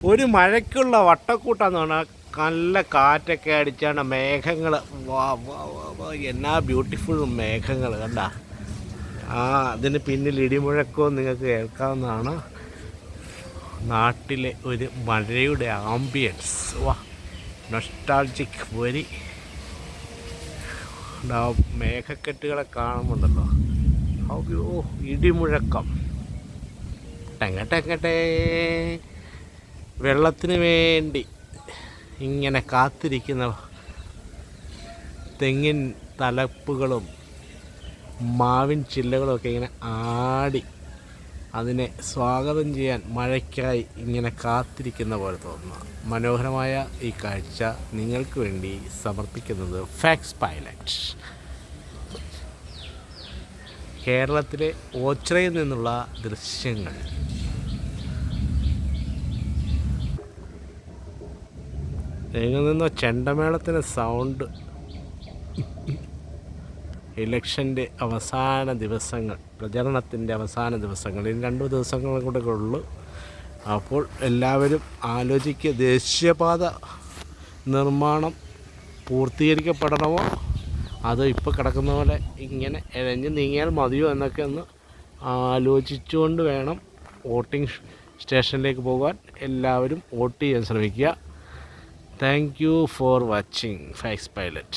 ഒരു മഴയ്ക്കുള്ള വട്ടക്കൂട്ടാന്ന് പറഞ്ഞാൽ നല്ല കാറ്റൊക്കെ അടിച്ചാണ് മേഘങ്ങൾ. വാ വാ വാ വാ എന്നാ ബ്യൂട്ടിഫുൾ മേഘങ്ങൾ കണ്ട. അതിന് പിന്നിൽ ഇടിമുഴക്കവും നിങ്ങൾക്ക് കേൾക്കാവുന്നതാണ്. നാട്ടിലെ ഒരു മഴയുടെ ആംബിയൻസ്. വാ നൊസ്റ്റാൾജിക് വരി. മേഘക്കെട്ടുകളെ കാണുന്നുണ്ടല്ലോ. ഓ ഇടിമുഴക്കം ടെങ്ങട്ടെ. വെള്ളത്തിന് വേണ്ടി ഇങ്ങനെ കാത്തിരിക്കുന്ന തെങ്ങിൻ തലപ്പുകളും മാവിൻ ചില്ലകളുമൊക്കെ ഇങ്ങനെ ആടി അതിനെ സ്വാഗതം ചെയ്യാൻ മഴയ്ക്കായി ഇങ്ങനെ കാത്തിരിക്കുന്ന പോലെ തോന്നുന്നു. മനോഹരമായ ഈ കാഴ്ച നിങ്ങൾക്ക് വേണ്ടി സമർപ്പിക്കുന്നത് ഫാക്സ് പൈലറ്റ്. കേരളത്തിലെ ഓച്ചിറയിൽ നിന്നുള്ള ദൃശ്യങ്ങൾ. എങ്ങു നിന്നോ ചെണ്ടമേളത്തിന് സൗണ്ട്. ഇലക്ഷൻ്റെ അവസാന ദിവസങ്ങൾ, പ്രചരണത്തിൻ്റെ അവസാന ദിവസങ്ങൾ, ഇനി 2 ദിവസങ്ങൾ കൂടെ ഉള്ളൂ. അപ്പോൾ എല്ലാവരും ആലോചിക്കുക, ദേശീയപാത നിർമ്മാണം പൂർത്തീകരിക്കപ്പെടണമോ അതോ ഇപ്പോൾ കിടക്കുന്ന പോലെ ഇങ്ങനെ ഇഴഞ്ഞ് നീങ്ങിയാൽ മതിയോ എന്നൊക്കെ ഒന്ന് ആലോചിച്ചുകൊണ്ട് വേണം വോട്ടിംഗ് സ്റ്റേഷനിലേക്ക് പോകാൻ. എല്ലാവരും വോട്ട് ചെയ്യാൻ ശ്രമിക്കുക. Thank you for watching Facts Pilot.